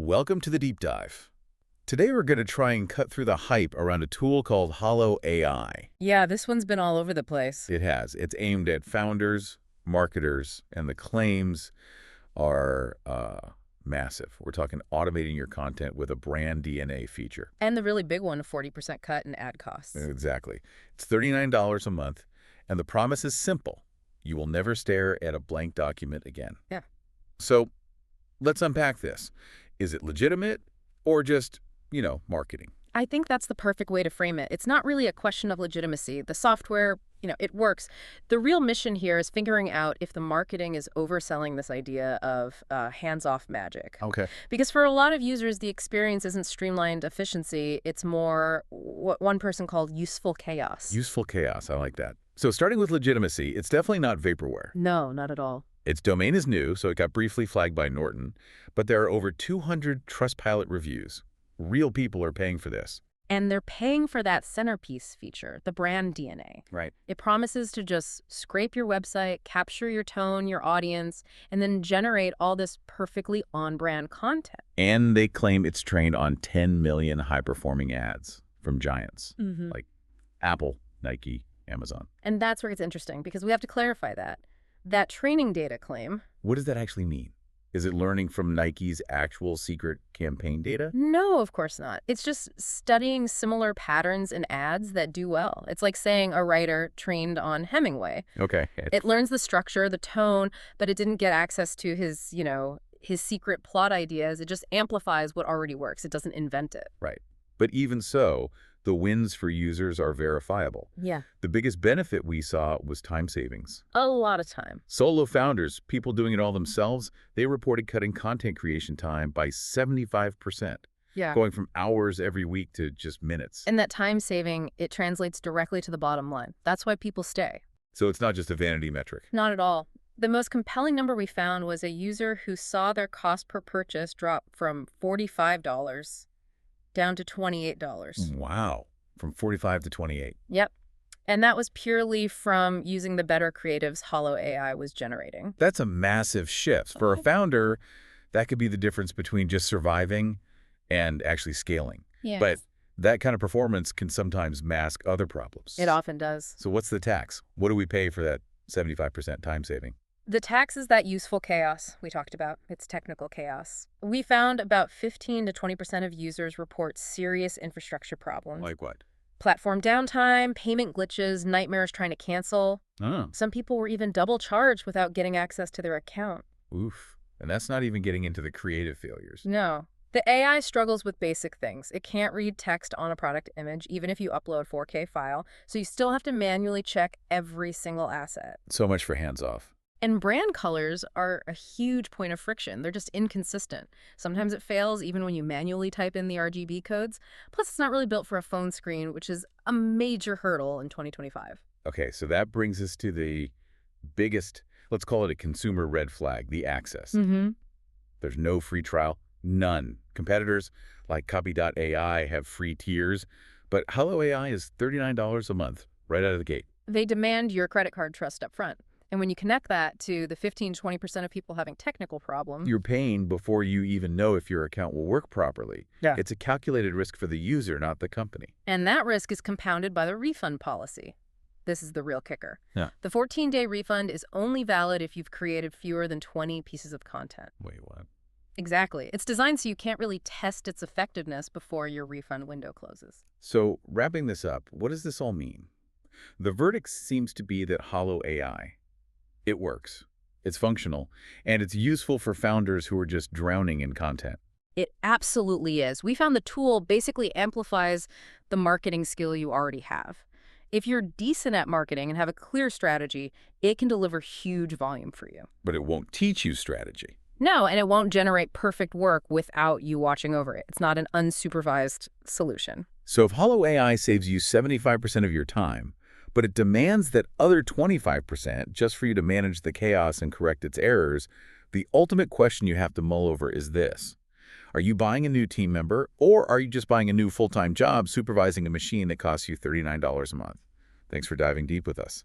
Welcome to the deep dive. Today we're going to try and cut through the hype around a tool called Holo AI. Yeah, this one's been all over the place. It has. It's aimed at founders, marketers, and the claims are massive. We're talking automating your content with a brand DNA feature. And the really big one, a 40% cut in ad costs. Exactly. It's $39 a month, and the promise is simple. You will never stare at a blank document again. Yeah. So let's unpack this. Is it legitimate or just, marketing? I think that's the perfect way to frame it. It's not really a question of legitimacy. The software, it works. The real mission here is figuring out if the marketing is overselling this idea of hands-off magic. Okay. Because for a lot of users, the experience isn't streamlined efficiency. It's more what one person called useful chaos. Useful chaos. I like that. So starting with legitimacy, it's definitely not vaporware. No, not at all. Its domain is new, so it got briefly flagged by Norton, but there are over 200 Trustpilot reviews. Real people are paying for this. And they're paying for that centerpiece feature, the brand DNA. Right. It promises to just scrape your website, capture your tone, your audience, and then generate all this perfectly on-brand content. And they claim it's trained on 10 million high-performing ads from giants like Apple, Nike, Amazon. And that's where it's interesting, because we have to clarify that. That training data claim... What does that actually mean? Is it learning from Nike's actual secret campaign data? No, of course not. It's just studying similar patterns in ads that do well. It's like saying a writer trained on Hemingway. Okay. It learns the structure, the tone, but it didn't get access to his, his secret plot ideas. It just amplifies what already works. It doesn't invent it. Right. But even so, the wins for users are verifiable. Yeah. The biggest benefit we saw was time savings. A lot of time. Solo founders, people doing it all themselves, they reported cutting content creation time by 75%, Yeah. going from hours every week to just minutes. And that time saving, it translates directly to the bottom line. That's why people stay. So it's not just a vanity metric. Not at all. The most compelling number we found was a user who saw their cost per purchase drop from $45 down to $28. Wow. From 45 to 28. Yep. And that was purely from using the better creatives Holo AI was generating. That's a massive shift. For a founder, that could be the difference between just surviving and actually scaling. Yeah. But that kind of performance can sometimes mask other problems. It often does. So what's the tax? What do we pay for that 75% time saving? The tax is that useful chaos we talked about. It's technical chaos. We found about 15 to 20% of users report serious infrastructure problems. Like what? Platform downtime, payment glitches, nightmares trying to cancel. Oh. Some people were even double charged without getting access to their account. Oof. And that's not even getting into the creative failures. No. The AI struggles with basic things. It can't read text on a product image, even if you upload a 4K file, so you still have to manually check every single asset. So much for hands-off. And brand colors are a huge point of friction. They're just inconsistent. Sometimes it fails even when you manually type in the RGB codes. Plus, it's not really built for a phone screen, which is a major hurdle in 2025. Okay, so that brings us to the biggest, let's call it a consumer red flag, the access. There's no free trial, none. Competitors like Copy.ai have free tiers, but Holo AI is $39 a month right out of the gate. They demand your credit card trust up front. And when you connect that to the 15–20% of people having technical problems... You're paying before you even know if your account will work properly. Yeah. It's a calculated risk for the user, not the company. And that risk is compounded by the refund policy. This is the real kicker. Yeah. The 14-day refund is only valid if you've created fewer than 20 pieces of content. Wait, what? Exactly. It's designed so you can't really test its effectiveness before your refund window closes. So, wrapping this up, what does this all mean? The verdict seems to be that Holo AI, it works, it's functional, and it's useful for founders who are just drowning in content. It absolutely is. We found the tool basically amplifies the marketing skill you already have. If you're decent at marketing and have a clear strategy, it can deliver huge volume for you. But it won't teach you strategy. No, and it won't generate perfect work without you watching over it. It's not an unsupervised solution. So if Holo AI saves you 75% of your time, but it demands that other 25% just for you to manage the chaos and correct its errors, the ultimate question you have to mull over is this. Are you buying a new team member, or are you just buying a new full-time job supervising a machine that costs you $39 a month? Thanks for diving deep with us.